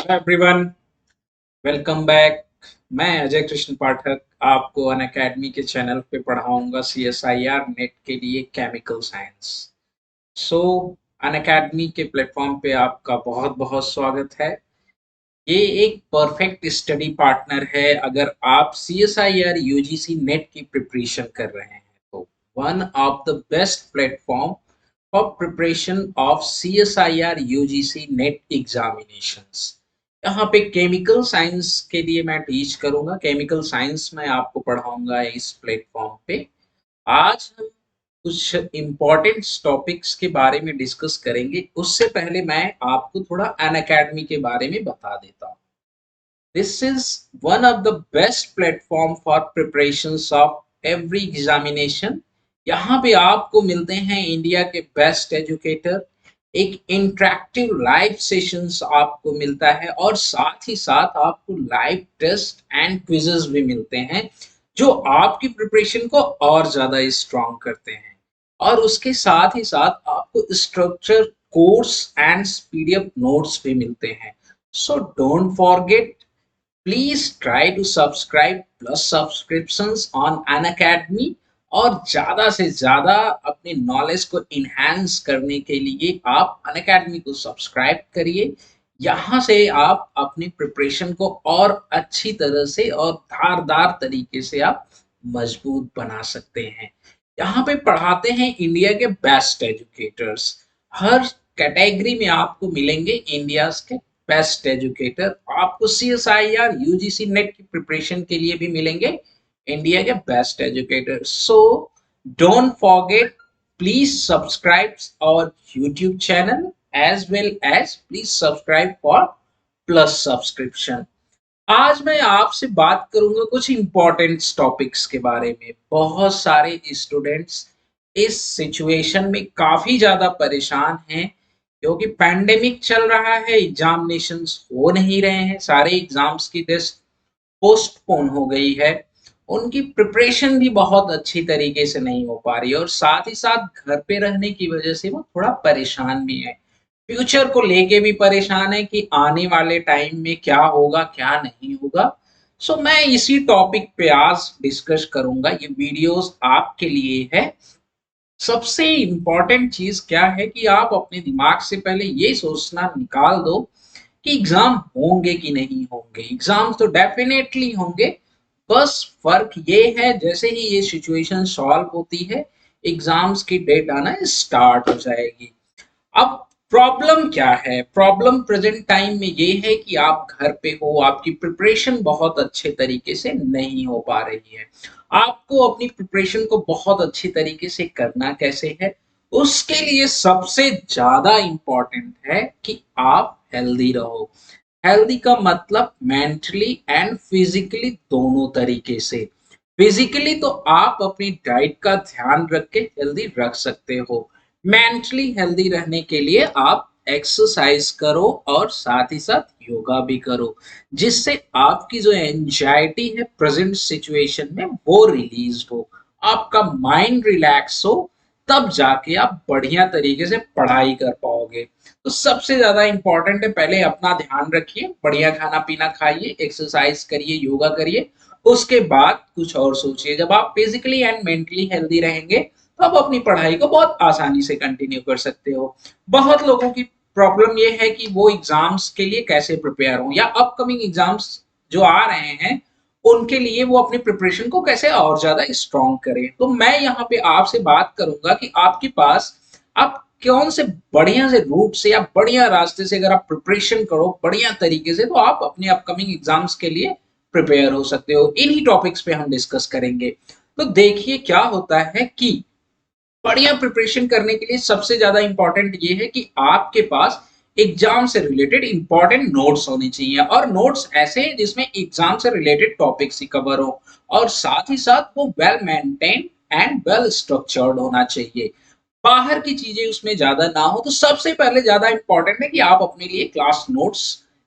Hello everyone, welcome back. मैं अजय कृष्ण पाठक आपको Unacademy के चैनल पे पढ़ाऊंगा CSIR नेट के लिए केमिकल साइंस। सो अनअकैडमी के प्लेटफॉर्म पे आपका बहुत बहुत स्वागत है। ये एक परफेक्ट स्टडी पार्टनर है अगर आप CSIR UGC नेट की प्रिपरेशन कर रहे हैं तो one of the best platform for preparation of CSIR UGC net examinations. यहाँ पे केमिकल साइंस के लिए मैं टीच करूंगा, केमिकल साइंस में आपको पढ़ाऊंगा इस प्लेटफॉर्म पे। आज हम कुछ इम्पोर्टेंट टॉपिक्स के बारे में डिस्कस करेंगे। उससे पहले मैं आपको थोड़ा अनअकैडमी के बारे में बता देता हूँ। This is one of the best platform for preparations of every examination। यहाँ पे आपको मिलते हैं इंडिया के बेस्ट एजुकेटर, एक इंटरेक्टिव लाइव सेशंस आपको मिलता है और साथ ही साथ आपको लाइव टेस्ट एंड क्विजेस भी मिलते हैं जो आपकी प्रिपरेशन को और ज्यादा स्ट्रॉन्ग करते हैं। और उसके साथ ही साथ आपको structure course and PDF notes भी मिलते हैं। So don't forget, please try to subscribe plus subscriptions on Unacademy और ज्यादा से ज्यादा अपने नॉलेज को इनहेंस करने के लिए आप अनअकैडमी को सब्सक्राइब करिए। यहाँ से आप अपनी प्रिपरेशन को और अच्छी तरह से और धारदार तरीके से आप मजबूत बना सकते हैं। यहाँ पे पढ़ाते हैं इंडिया के बेस्ट एजुकेटर्स। हर कैटेगरी में आपको मिलेंगे इंडिया के बेस्ट एजुकेटर। आपको CSIR UGC नेट की प्रिपरेशन के लिए भी मिलेंगे इंडिया के best educator. So don't forget, please subscribe our YouTube channel as well as please subscribe for plus subscription. आज मैं आपसे बात करूंगा कुछ इंपॉर्टेंट टॉपिक्स के बारे में। बहुत सारे स्टूडेंट्स इस सिचुएशन में काफी ज्यादा परेशान हैं क्योंकि पैंडेमिक चल रहा है, एग्जामिनेशंस हो नहीं रहे हैं, सारे एग्जाम्स की डेट पोस्टपोन हो गई है। उनकी प्रिपरेशन भी बहुत अच्छी तरीके से नहीं हो पा रही है और साथ ही साथ घर पे रहने की वजह से वो थोड़ा परेशान भी है। फ्यूचर को लेके भी परेशान है कि आने वाले टाइम में क्या होगा क्या नहीं होगा। सो मैं इसी टॉपिक पे आज डिस्कस करूंगा। ये वीडियोस आपके लिए है। सबसे इम्पोर्टेंट चीज क्या है कि आप अपने दिमाग से पहले ये सोचना निकाल दो कि एग्जाम होंगे कि नहीं होंगे। एग्जाम तो डेफिनेटली होंगे, बस फर्क ये है जैसे ही ये सिचुएशन सॉल्व होती है एग्जाम्स की डेट आना स्टार्ट हो जाएगी। अब प्रॉब्लम क्या है? प्रॉब्लम प्रेजेंट टाइम में ये है कि आप घर पे हो, आपकी प्रिपरेशन बहुत अच्छे तरीके से नहीं हो पा रही है। आपको अपनी प्रिपरेशन को बहुत अच्छी तरीके से करना कैसे है, उसके लिए सबसे ज्यादा इम्पोर्टेंट है कि आप हेल्दी रहो। हेल्दी का मतलब मेंटली एंड फिजिकली दोनों तरीके से। फिजिकली तो आप अपनी डाइट का ध्यान रख के हेल्दी रख सकते हो। मेंटली हेल्दी रहने के लिए आप एक्सरसाइज करो और साथ ही साथ योगा भी करो, जिससे आपकी जो एंजाइटी है प्रेजेंट सिचुएशन में वो रिलीज हो, आपका माइंड रिलैक्स हो, तब जाके आप बढ़िया तरीके से पढ़ाई कर पाओगे। तो सबसे ज्यादा इंपॉर्टेंट है, पहले अपना ध्यान रखिए, बढ़िया खाना पीना खाइए, एक्सरसाइज करिए, योगा करिए, उसके बाद कुछ और सोचिए। जब आप फिजिकली एंड मेंटली हेल्दी रहेंगे तो आप अपनी पढ़ाई को बहुत आसानी से कंटिन्यू कर सकते हो। बहुत लोगों की प्रॉब्लम ये है कि वो एग्जाम्स के लिए कैसे प्रिपेयर हो या अपकमिंग एग्जाम्स जो आ रहे हैं उनके लिए वो अपनी प्रिपरेशन को कैसे और ज्यादा स्ट्रॉन्ग करें। तो मैं यहाँ पे आपसे बात करूंगा कि आपके पास आप कौन से बढ़िया से रूट से या बढ़िया रास्ते से अगर आप प्रिपरेशन करो बढ़िया तरीके से तो आप अपने अपकमिंग एग्जाम्स के लिए प्रिपेयर हो सकते हो। इन्हीं टॉपिक्स पे हम डिस्कस करेंगे। तो देखिए क्या होता है कि बढ़िया प्रिपरेशन करने के लिए सबसे ज्यादा इंपॉर्टेंट ये है कि आपके पास एग्जाम से रिलेटेड इंपॉर्टेंट नोट्स होने चाहिए और नोट्स ऐसे हैं जिसमें एग्जाम से रिलेटेड टॉपिक्स ही कवर हो और साथ ही साथ वो well maintained and well structured होना चाहिए। बाहर की चीजें उसमें ज्यादा ना हो। तो सबसे पहले ज्यादा इंपॉर्टेंट है कि आप अपने लिए क्लास नोट्स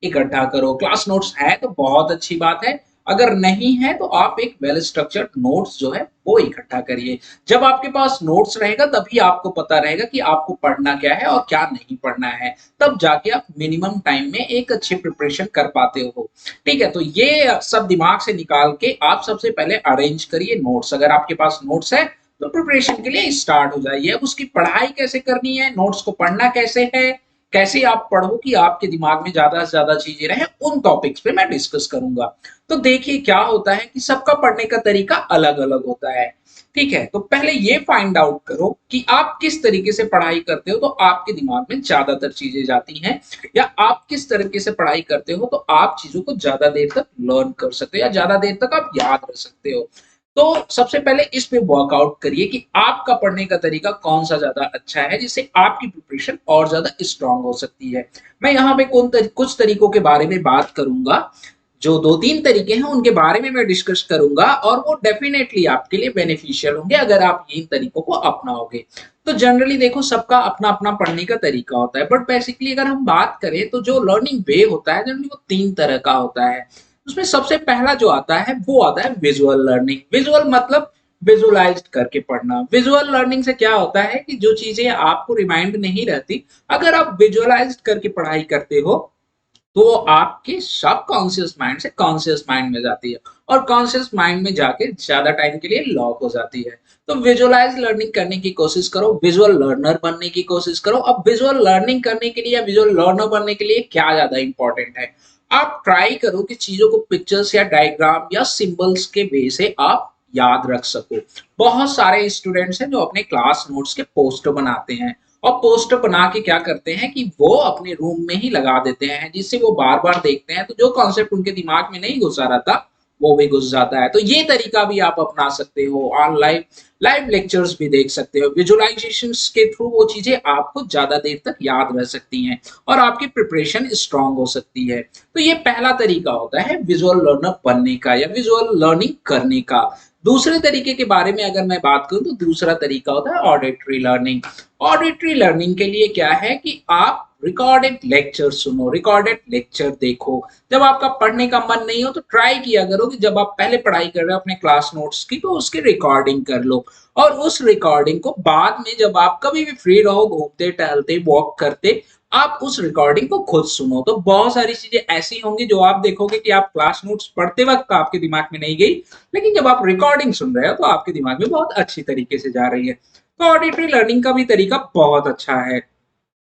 इकट्ठा करो। क्लास नोट्स है तो बहुत अच्छी बात है, अगर नहीं है तो आप एक वेल स्ट्रक्चर्ड नोट्स जो है वो इकट्ठा करिए। जब आपके पास नोट्स रहेगा तभी आपको पता रहेगा कि आपको पढ़ना क्या है और क्या नहीं पढ़ना है, तब जाके आप मिनिमम टाइम में एक अच्छी प्रिपरेशन कर पाते हो। ठीक है, तो ये सब दिमाग से निकाल के आप सबसे पहले अरेंज करिए नोट्स। अगर आपके पास नोट्स है तो प्रिपरेशन के लिए स्टार्ट हो जाइए। अब उसकी पढ़ाई कैसे करनी है, नोट्स को पढ़ना कैसे है, कैसे आप पढ़ो कि आपके दिमाग में ज्यादा से ज्यादा चीजें रहे, उन टॉपिक्स पे मैं डिस्कस करूंगा। तो देखिए क्या होता है कि सबका पढ़ने का तरीका अलग अलग होता है। ठीक है, तो पहले ये फाइंड आउट करो कि आप किस तरीके से पढ़ाई करते हो तो आपके दिमाग में ज्यादातर चीजें जाती हैं, या आप किस तरीके से पढ़ाई करते हो तो आप चीजों को ज्यादा देर तक लर्न कर सकते हो या ज्यादा देर तक आप याद रख सकते हो। तो सबसे पहले इस पे वर्कआउट करिए कि आपका पढ़ने का तरीका कौन सा ज्यादा अच्छा है, जिससे आपकी प्रिपरेशन और ज्यादा स्ट्रांग हो सकती है। मैं यहाँ पे कुछ तरीकों के बारे में बात करूंगा। जो दो तीन तरीके हैं उनके बारे में मैं डिस्कस करूंगा और वो डेफिनेटली आपके लिए बेनिफिशियल होंगे अगर आप इन तरीकों को अपनाओगे। तो जनरली देखो, सबका अपना अपना पढ़ने का तरीका होता है, बट बेसिकली अगर हम बात करें तो जो लर्निंग वे होता है जनरली वो तीन तरह का होता है। उसमें सबसे पहला जो आता है वो आता है विजुअल लर्निंग। विजुअल मतलब विजुअलाइज करके पढ़ना। विजुअल लर्निंग से क्या होता है कि जो चीजें आपको रिमाइंड नहीं रहती, अगर आप विजुअलाइज करके पढ़ाई करते हो तो वो आपके सब कॉन्शियस माइंड से कॉन्शियस माइंड में जाती है और कॉन्शियस माइंड में जाके ज्यादा टाइम के लिए लॉक हो जाती है। तो विजुअलाइज लर्निंग करने की कोशिश करो, विजुअल लर्नर बनने की कोशिश करो। अब विजुअल लर्निंग करने के लिए या विजुअल लर्नर बनने के लिए क्या ज्यादा इंपॉर्टेंट है, आप ट्राई करो कि चीजों को पिक्चर्स या डायग्राम या सिंबल्स के वे से आप याद रख सको। बहुत सारे स्टूडेंट्स हैं जो अपने क्लास नोट्स के पोस्टर बनाते हैं और पोस्टर बना के क्या करते हैं कि वो अपने रूम में ही लगा देते हैं, जिससे वो बार बार देखते हैं तो जो कॉन्सेप्ट उनके दिमाग में नहीं घुसा रहता वो भी घुस जाता है। तो ये तरीका भी आप अपना सकते हो। ऑनलाइन लाइव लेक्चर्स भी देख सकते हो। विजुअलाइजेशन के थ्रू वो चीजें आपको ज्यादा देर तक याद रह सकती हैं और आपकी प्रिपरेशन स्ट्रांग हो सकती है। तो ये पहला तरीका होता है विजुअल लर्नर बनने का या विजुअल लर्निंग करने का। दूसरे तरीके के बारे में अगर मैं बात करूं तो दूसरा तरीका होता है ऑडिटरी लर्निंग। ऑडिटरी लर्निंग के लिए क्या है कि आप रिकॉर्डेड लेक्चर सुनो, रिकॉर्डेड लेक्चर देखो। जब आपका पढ़ने का मन नहीं हो तो ट्राई किया करो कि जब आप पहले पढ़ाई कर रहे हो अपने क्लास नोट्स की तो उसकी रिकॉर्डिंग कर लो, और उस रिकॉर्डिंग को बाद में जब आप कभी भी फ्री रहो, घूमते टहलते वॉक करते, आप उस रिकॉर्डिंग को खुद सुनो। तो बहुत सारी चीजें ऐसी होंगी जो आप देखोगे कि आप क्लास नोट्स पढ़ते वक्त आपके दिमाग में नहीं गई, लेकिन जब आप रिकॉर्डिंग सुन रहे हो तो आपके दिमाग में बहुत अच्छी तरीके से जा रही है। तो ऑडिटरी लर्निंग का भी तरीका बहुत अच्छा है।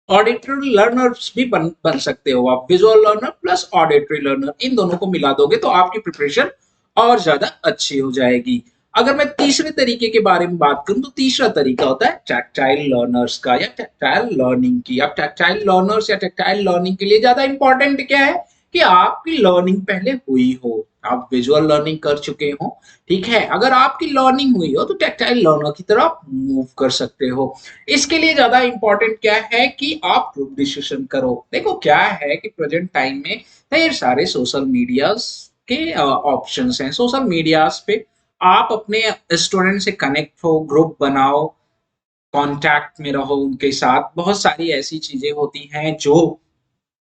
ऑडिटरी लर्नर्स भी बन सकते हो आप। Visual learner plus auditory learner, इन दोनों को मिला दोगे तो आपकी प्रिपरेशन और ज्यादा अच्छी हो जाएगी। अगर मैं तीसरे तरीके के बारे में बात करूं तो तीसरा तरीका होता है टैक्टाइल लर्नर्स का या टैक्टाइल लर्निंग की। अब टैक्टाइल लर्नर्स या टैक्टाइल लर्निंग के लिए ज्यादा इंपॉर्टेंट क्या है कि आपकी लर्निंग पहले हुई हो, आप विजुअल लर्निंग कर चुके हो। ठीक है, अगर आपकी लर्निंग हुई हो तो टैक्टाइल लर्नर की तरह आप मूव कर सकते हो। इसके लिए ज्यादा इंपॉर्टेंट क्या है कि आप ग्रुप डिस्कशन करो। देखो क्या है कि प्रेजेंट टाइम में ढेर सारे सोशल मीडियाज के ऑप्शंस हैं। सोशल मीडियाज पे आप अपने स्टूडेंट से कनेक्ट हो, ग्रुप बनाओ, कांटेक्ट में रहो उनके साथ। बहुत सारी ऐसी चीजें होती हैं जो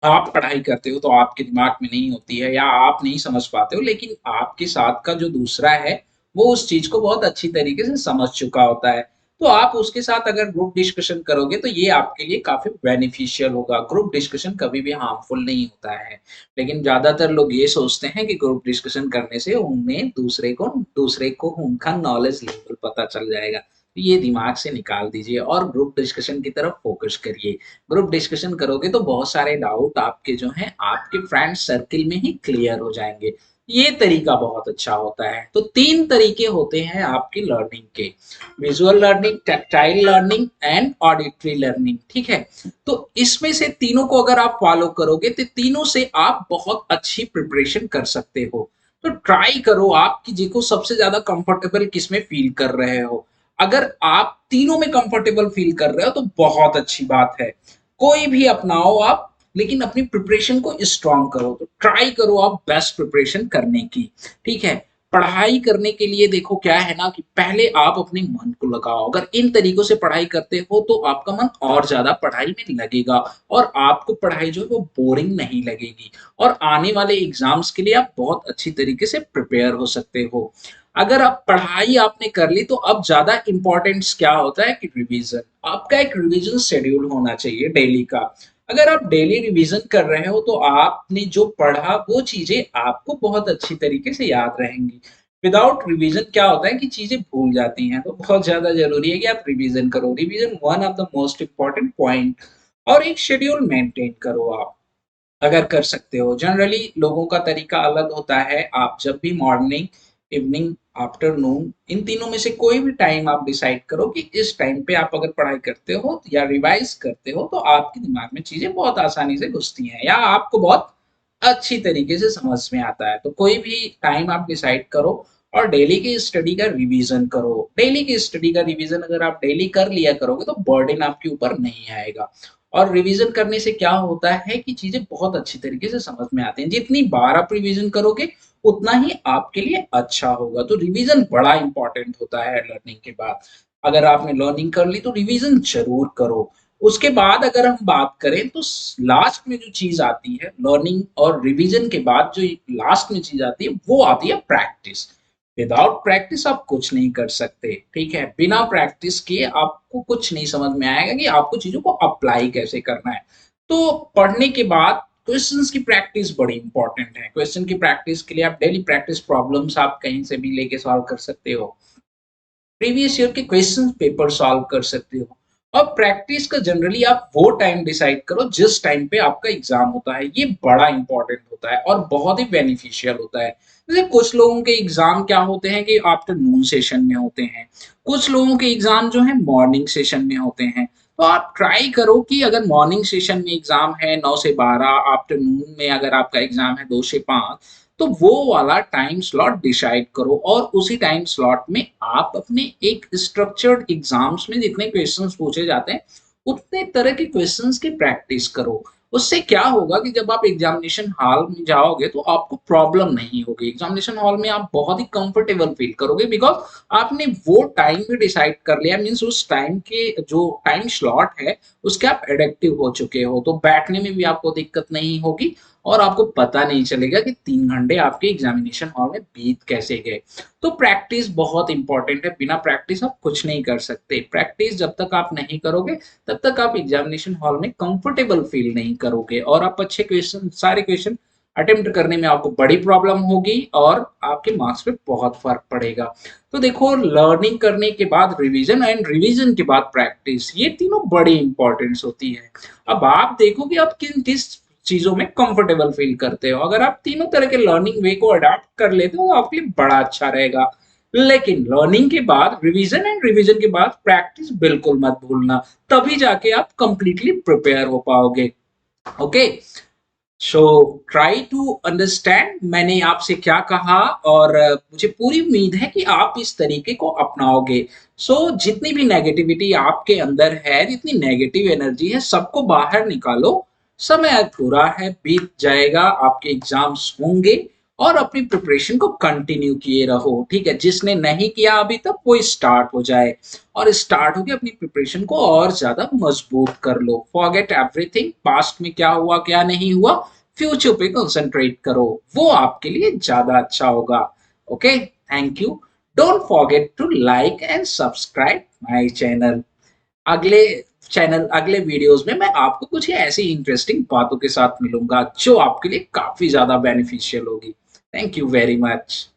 आप पढ़ाई करते हो तो आपके दिमाग में नहीं होती है या आप नहीं समझ पाते हो, लेकिन आपके साथ का जो दूसरा है वो उस चीज को बहुत अच्छी तरीके से समझ चुका होता है। तो आप उसके साथ अगर ग्रुप डिस्कशन करोगे तो ये आपके लिए काफी बेनिफिशियल होगा। ग्रुप डिस्कशन कभी भी हार्मफुल नहीं होता है, लेकिन ज्यादातर लोग ये सोचते हैं कि ग्रुप डिस्कशन करने से उन्हें दूसरे को उनका नॉलेज लेवल पता चल जाएगा। तो ये दिमाग से निकाल दीजिए और ग्रुप डिस्कशन की तरफ फोकस करिए। ग्रुप डिस्कशन करोगे तो बहुत सारे डाउट आपके जो हैं आपके फ्रेंड सर्किल में ही क्लियर हो जाएंगे। ये तरीका बहुत अच्छा होता है। तो तीन तरीके होते हैं आपकी लर्निंग के, visual learning, tactile learning and auditory learning. ठीक है, तो इसमें से तीनों को अगर आप फॉलो करोगे तो तीनों से आप बहुत अच्छी प्रिपरेशन कर सकते हो। तो ट्राई करो आपकी जिको सबसे ज्यादा कंफर्टेबल किसमें फील कर रहे हो। अगर आप तीनों में कंफर्टेबल फील कर रहे हो तो बहुत अच्छी बात है, कोई भी अपनाओ आप, लेकिन अपनी प्रिपरेशन को स्ट्रांग करो। तो ट्राई करो आप बेस्ट प्रिपरेशन करने की। ठीक है, पढ़ाई करने के लिए देखो क्या है ना कि पहले आप अपने मन को लगाओ। अगर इन तरीकों से पढ़ाई करते हो तो आपका मन और ज़्यादा पढ़ाई में लगेगा और आपको पढ़ाई जो है वो बोरिंग नहीं लगेगी और आने वाले एग्ज़ाम्स के लिए आप बहुत अच्छी तरीके से प्रिपेयर हो सकते हो। अगर आप पढ़ाई आपने कर ली तो अब ज़्यादा इम्पोर्टेंस क्या होता है कि रिवीज़न। आपका एक रिवीज़न शेड्यूल होना चाहिए डेली का। अगर आप डेली रिवीजन कर रहे हो तो आपने जो पढ़ा वो चीजें आपको बहुत अच्छी तरीके से याद रहेंगी। विदाउट रिवीजन क्या होता है कि चीजें भूल जाती हैं, तो बहुत ज्यादा जरूरी है कि आप रिवीजन करो। Revision one of the most important point. और एक शेड्यूल मेंटेन करो आप अगर कर सकते हो। जनरली लोगों का तरीका अलग होता है। आप जब भी मॉर्निंग, इवनिंग, आफ्टरनून, इन तीनों में से कोई भी टाइम आप डिसाइड करो कि इस टाइम पे आप अगर पढ़ाई करते हो या रिवाइज करते हो तो आपके दिमाग में चीजें बहुत आसानी से घुसती हैं या आपको बहुत अच्छी तरीके से समझ में आता है। तो कोई भी टाइम आप डिसाइड करो और डेली की स्टडी का रिवीजन करो। डेली की स्टडी का रिवीजन अगर आप डेली कर लिया करोगे तो बर्डन आपके ऊपर नहीं आएगा। और रिवीजन करने से क्या होता है कि चीजें बहुत अच्छी तरीके से समझ में आती हैं। जितनी बार आप रिवीजन करोगे उतना ही आपके लिए अच्छा होगा। तो रिवीजन बड़ा इंपॉर्टेंट होता है लर्निंग के बाद। अगर आपने लर्निंग कर ली तो रिवीजन जरूर करो। उसके बाद अगर हम बात करें तो लास्ट में जो चीज आती है लर्निंग और रिवीजन के बाद, जो लास्ट में चीज आती है वो आती है प्रैक्टिस। विदाउट प्रैक्टिस आप कुछ नहीं कर सकते। ठीक है, बिना प्रैक्टिस किए आपको कुछ नहीं समझ में आएगा कि आपको चीजों को अप्लाई कैसे करना है। तो पढ़ने के बाद क्वेश्चंस की प्रैक्टिस बड़ी इंपॉर्टेंट है। क्वेश्चन की प्रैक्टिस के लिए आप डेली प्रैक्टिस प्रॉब्लम्स आप कहीं से भी लेके सॉल्व कर सकते हो। प्रीवियस ईयर के क्वेश्चन पेपर सॉल्व कर सकते हो। और प्रैक्टिस का जनरली आप वो टाइम डिसाइड करो जिस टाइम पे आपका एग्जाम होता है। ये बड़ा इंपॉर्टेंट होता है और बहुत ही बेनिफिशियल होता है। जैसे कुछ लोगों के एग्जाम क्या होते हैं कि आफ्टरनून सेशन में होते हैं, कुछ लोगों के एग्जाम जो है मॉर्निंग सेशन में होते हैं। तो आप ट्राई करो कि अगर मॉर्निंग सेशन में एग्जाम है 9 से 12, आफ्टरनून में अगर आपका एग्जाम है 2 से 5, तो वो वाला टाइम स्लॉट डिसाइड करो और उसी टाइम स्लॉट में आप अपने एक स्ट्रक्चर्ड एग्जाम्स में जितने क्वेश्चंस पूछे जाते हैं उतने तरह के क्वेश्चंस की प्रैक्टिस करो। उससे क्या होगा कि जब आप एग्जामिनेशन हॉल में जाओगे तो आपको प्रॉब्लम नहीं होगी। एग्जामिनेशन हॉल में आप बहुत ही कंफर्टेबल फील करोगे बिकॉज आपने वो टाइम भी डिसाइड कर लिया। मीन्स उस टाइम के जो टाइम स्लॉट है उसके आप एडिक्टिव हो चुके हो, तो बैठने में भी आपको दिक्कत नहीं होगी और आपको पता नहीं चलेगा कि 3 घंटे आपके एग्जामिनेशन हॉल में बीत कैसे गए। तो प्रैक्टिस बहुत इंपॉर्टेंट है। बिना प्रैक्टिस आप कुछ नहीं कर सकते। प्रैक्टिस जब तक आप नहीं करोगे तब तक आप एग्जामिनेशन हॉल में कंफर्टेबल फील नहीं करोगे और आप अच्छे क्वेश्चन, सारे क्वेश्चन अटेम्प्ट करने में आपको बड़ी प्रॉब्लम होगी और आपके मार्क्स पे बहुत फर्क पड़ेगा। तो देखो, लर्निंग करने के बाद रिवीजन एंड रिवीजन के बाद प्रैक्टिस, ये तीनों बड़ी इंपॉर्टेंस होती है। अब आप देखो कि आप किन किस चीजों में कंफर्टेबल फील करते हो। अगर आप तीनों तरह के लर्निंग वे को अडॉप्ट कर लेते हो तो आपके लिए बड़ा अच्छा रहेगा। लेकिन लर्निंग के बाद रिवीजन एंड रिवीजन के बाद प्रैक्टिस बिल्कुल मत भूलना, तभी जाके आप कंप्लीटली प्रिपेयर हो पाओगे। Okay, so try to understand मैंने आपसे क्या कहा और मुझे पूरी उम्मीद है कि आप इस तरीके को अपनाओगे। जितनी भी नेगेटिविटी आपके अंदर है, जितनी नेगेटिव एनर्जी है, सबको बाहर निकालो। समय अब पूरा है, बीत जाएगा, आपके एग्जाम्स होंगे और अपनी प्रिपरेशन को कंटिन्यू किए रहो। ठीक है, जिसने नहीं किया अभी तक वो स्टार्ट हो जाए और स्टार्ट होके अपनी प्रिपरेशन को और ज्यादा मजबूत कर लो। फॉरगेट एवरीथिंग, पास्ट में क्या हुआ क्या नहीं हुआ, फ्यूचर पे कंसंट्रेट करो, वो आपके लिए ज्यादा अच्छा होगा। Okay, thank you. Don't forget to like and subscribe my channel. अगले अगले वीडियोस में मैं आपको कुछ ऐसी इंटरेस्टिंग बातों के साथ मिलूंगा जो आपके लिए काफी ज्यादा बेनिफिशियल होगी। Thank you very much.